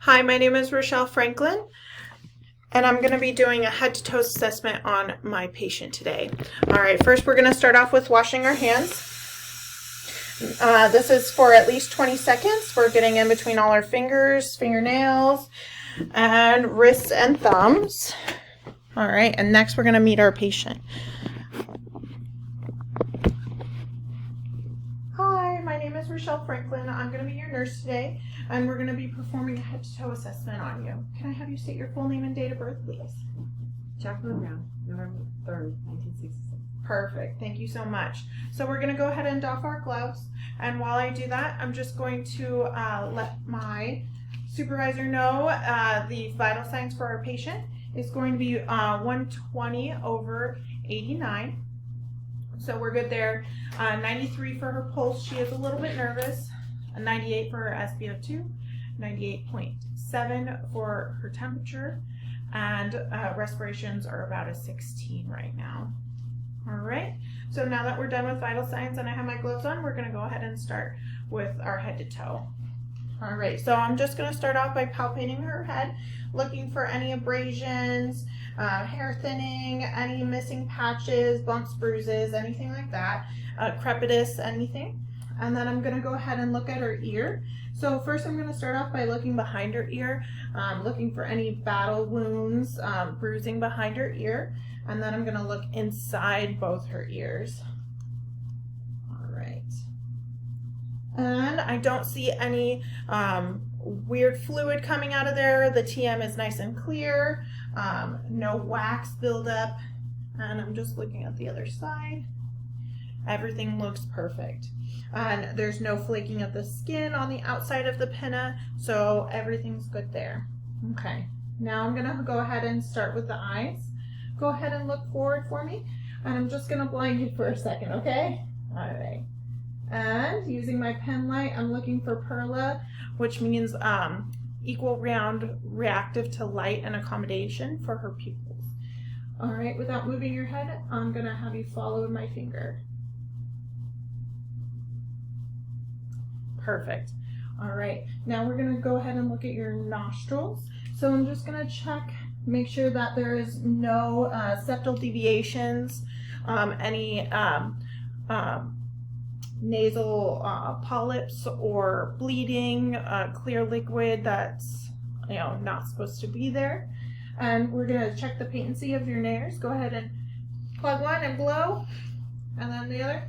Hi, my name is Rochelle Franklin, and I'm going to be doing a head to toe assessment on my patient today. All right, first we're going to start off with washing our hands. This is for at least 20 seconds. We're getting in between all our fingers, fingernails, and wrists and thumbs. All right, and next we're going to meet our patient. Hi, my name is Rochelle Franklin. I'm going to be your nurse today, and we're going to be performing a head to toe assessment on you. Can I have you state your full name and date of birth, please? Jacqueline Brown, November 3rd, 1966. Perfect. Thank you so much. So we're going to go ahead and doff our gloves. And while I do that, I'm just going to let my supervisor know the vital signs for our patient is going to be 120/89. So we're good there. 93 for her pulse. She is a little bit nervous. 98 for her SpO2. 98.7 for her temperature. And respirations are about a 16 right now. All right, so now that we're done with vital signs and I have my gloves on, we're going to go ahead and start with our head to toe. All right, so I'm just going to start off by palpating her head, looking for any abrasions, hair thinning, any missing patches, bumps, bruises, anything like that, crepitus, anything. And then I'm going to go ahead and look at her ear. So first I'm going to start off by looking behind her ear, looking for any battle wounds, bruising behind her ear. And then I'm going to look inside both her ears. All right. And I don't see any weird fluid coming out of there. The TM is nice and clear. No wax buildup. And I'm just looking at the other side. Everything looks perfect. And there's no flaking of the skin on the outside of the pinna, so everything's good there. Okay, now I'm gonna go ahead and start with the eyes. Go ahead and look forward for me, and I'm just gonna blind you for a second, okay? All right. And using my pen light, I'm looking for PERLA, which means equal round reactive to light and accommodation for her pupils. All right, without moving your head, I'm gonna have you follow my finger. Perfect. All right, now we're gonna go ahead and look at your nostrils. So I'm just gonna check, make sure that there is no septal deviations, any nasal polyps or bleeding, clear liquid that's not supposed to be there. And we're gonna check the patency of your nares. Go ahead and plug one and blow, and then the other.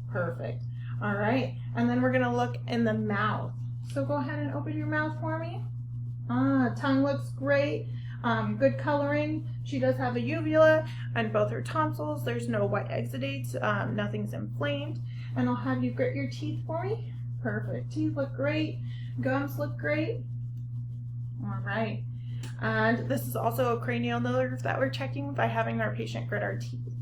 Perfect. All right, and then we're gonna look in the mouth. So go ahead and open your mouth for me. Tongue looks great. Good coloring. She does have a uvula and both her tonsils. There's no white exudates. Nothing's inflamed. And I'll have you grit your teeth for me. Perfect. Teeth look great. Gums look great. All right. And this is also a cranial nerve that we're checking by having our patient grit our teeth.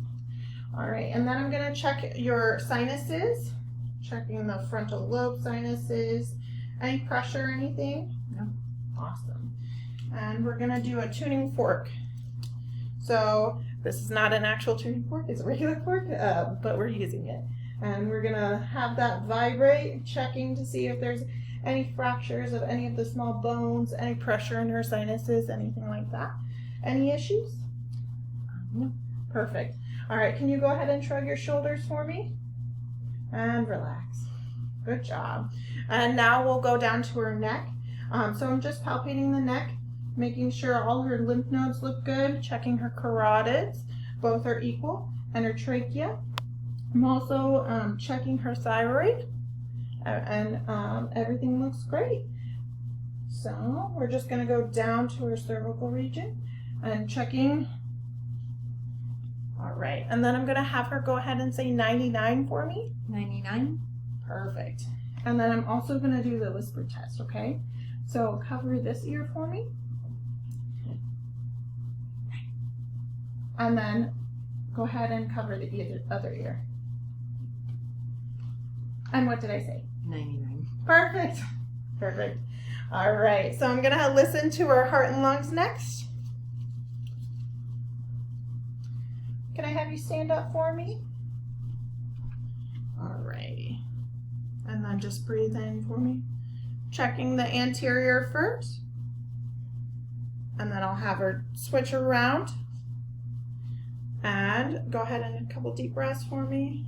All right, and then I'm gonna check your sinuses. Checking the frontal lobe sinuses. Any pressure or anything? No. Awesome. And we're gonna do a tuning fork. So this is not an actual tuning fork, it's a regular fork, but we're using it. And we're gonna have that vibrate, checking to see if there's any fractures of any of the small bones, any pressure in her sinuses, anything like that. Any issues? No. Perfect. All right, can you go ahead and shrug your shoulders for me? And relax. Good job. And now we'll go down to her neck. So I'm just palpating the neck, making sure all her lymph nodes look good, checking her carotids, both are equal, and her trachea. I'm also checking her thyroid, and everything looks great. So we're just gonna go down to her cervical region and checking. All right, and then I'm gonna have her go ahead and say 99 for me. 99. Perfect. And then I'm also gonna do the whisper test, okay? So cover this ear for me. And then go ahead and cover the other ear. And what did I say? 99. Perfect. Perfect. All right, so I'm gonna listen to her heart and lungs next. Can I have you stand up for me? All righty. And then just breathe in for me. checking the anterior first. And then I'll have her switch around. And go ahead and a couple deep breaths for me.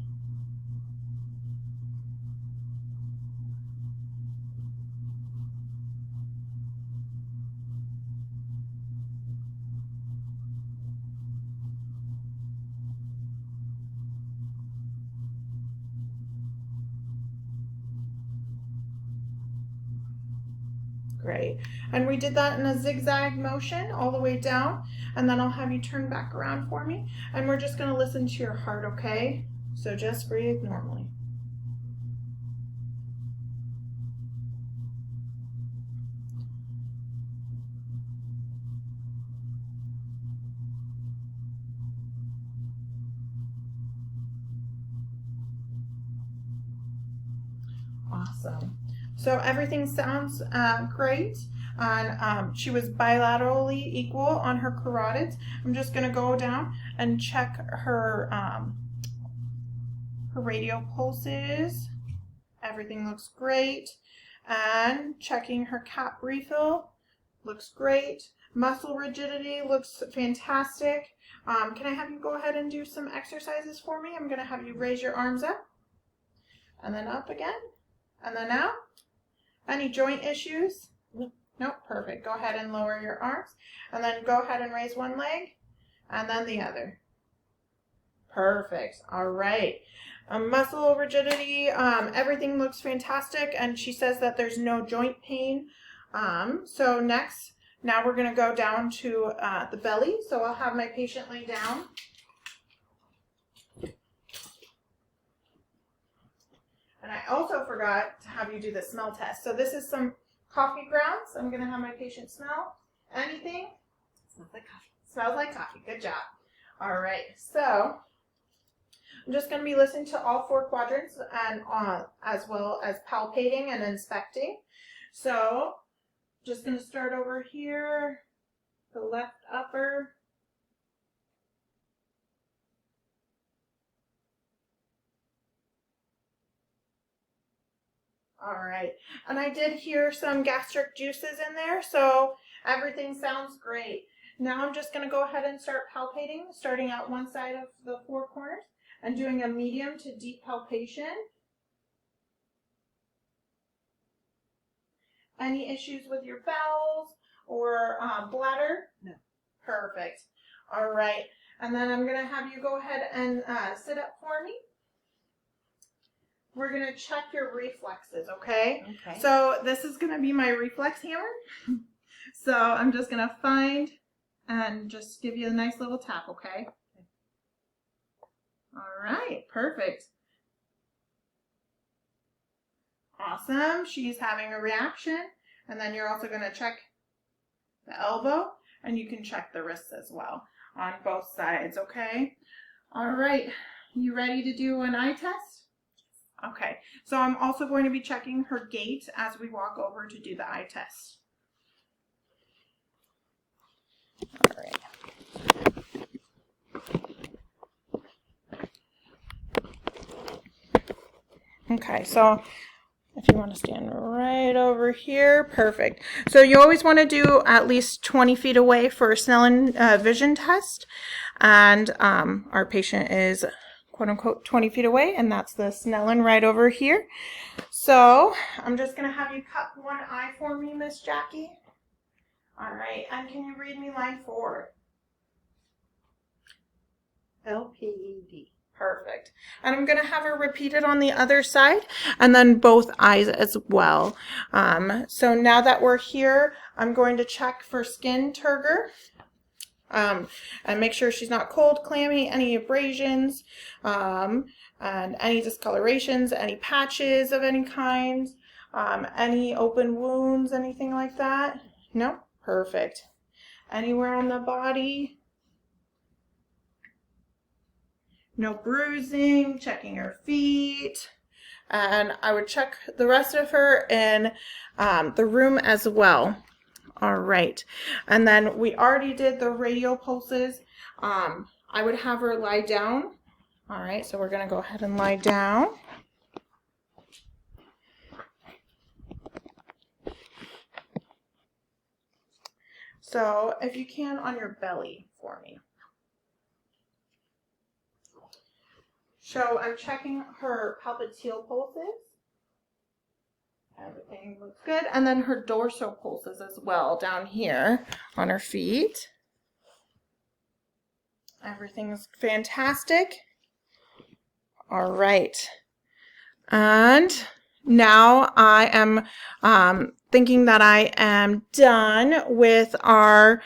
Great. And we did that in a zigzag motion all the way down. And then I'll have you turn back around for me. And we're just going to listen to your heart, okay? So just breathe normally. Awesome. So everything sounds great. And she was bilaterally equal on her carotids. I'm just going to go down and check her radial pulses. Everything looks great. And checking her cap refill. Looks great. Muscle rigidity looks fantastic. Can I have you go ahead and do some exercises for me? I'm going to have you raise your arms up. And then up again. And then out. Any joint issues? Nope, perfect. Go ahead and lower your arms. And then go ahead and raise one leg. And then the other. Perfect. All right. Muscle rigidity, everything looks fantastic. And she says that there's no joint pain. So next, now we're going to go down to the belly. So I'll have my patient lay down. And I also forgot to have you do the smell test. So this is some coffee grounds. I'm going to have my patient smell anything. Smells like coffee. Smells like coffee. Good job. All right. So I'm just going to be listening to all four quadrants and as well as palpating and inspecting. So just going to start over here, the left upper. All right, and I did hear some gastric juices in there, so everything sounds great. Now I'm just going to go ahead and start palpating, starting out one side of the four corners and doing a medium to deep palpation. Any issues with your bowels or bladder? No. Perfect. All right, and then I'm going to have you go ahead and sit up for me. We're going to check your reflexes, okay? Okay. So this is going to be my reflex hammer. So I'm just going to find and just give you a nice little tap, okay? All right, perfect. Awesome. She's having a reaction. And then you're also going to check the elbow, and you can check the wrists as well on both sides, okay? All right. You ready to do an eye test? Okay, so I'm also going to be checking her gait as we walk over to do the eye test. All right. Okay, so if you want to stand right over here, perfect. So you always want to do at least 20 feet away for a Snellen vision test. And our patient is quote unquote 20 feet away, and that's the Snellen right over here. So I'm just going to have you cup one eye for me, Miss Jackie. All right, and can you read me line 4? LPED. Perfect. And I'm going to have her repeat it on the other side, and then both eyes as well. So now that we're here, I'm going to check for skin turgor. And make sure she's not cold, clammy, any abrasions, and any discolorations, any patches of any kind, any open wounds, anything like that. No? Perfect. Anywhere on the body? No bruising, checking her feet. And I would check the rest of her in the room as well. All right, and then we already did the radial pulses. I would have her lie down. All right, so we're going to go ahead and lie down. So if you can, on your belly for me. So I'm checking her palpatine pulses. Everything looks good. And then her dorsal pulses as well down here on her feet. Everything's fantastic. All right. And now I am thinking that I am done with our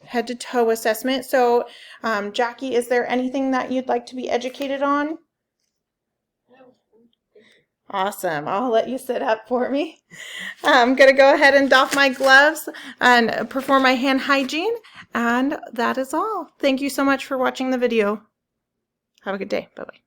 head to toe assessment. So, Jackie, is there anything that you'd like to be educated on? Awesome. I'll let you sit up for me. I'm going to go ahead and doff my gloves and perform my hand hygiene. And that is all. Thank you so much for watching the video. Have a good day. Bye-bye.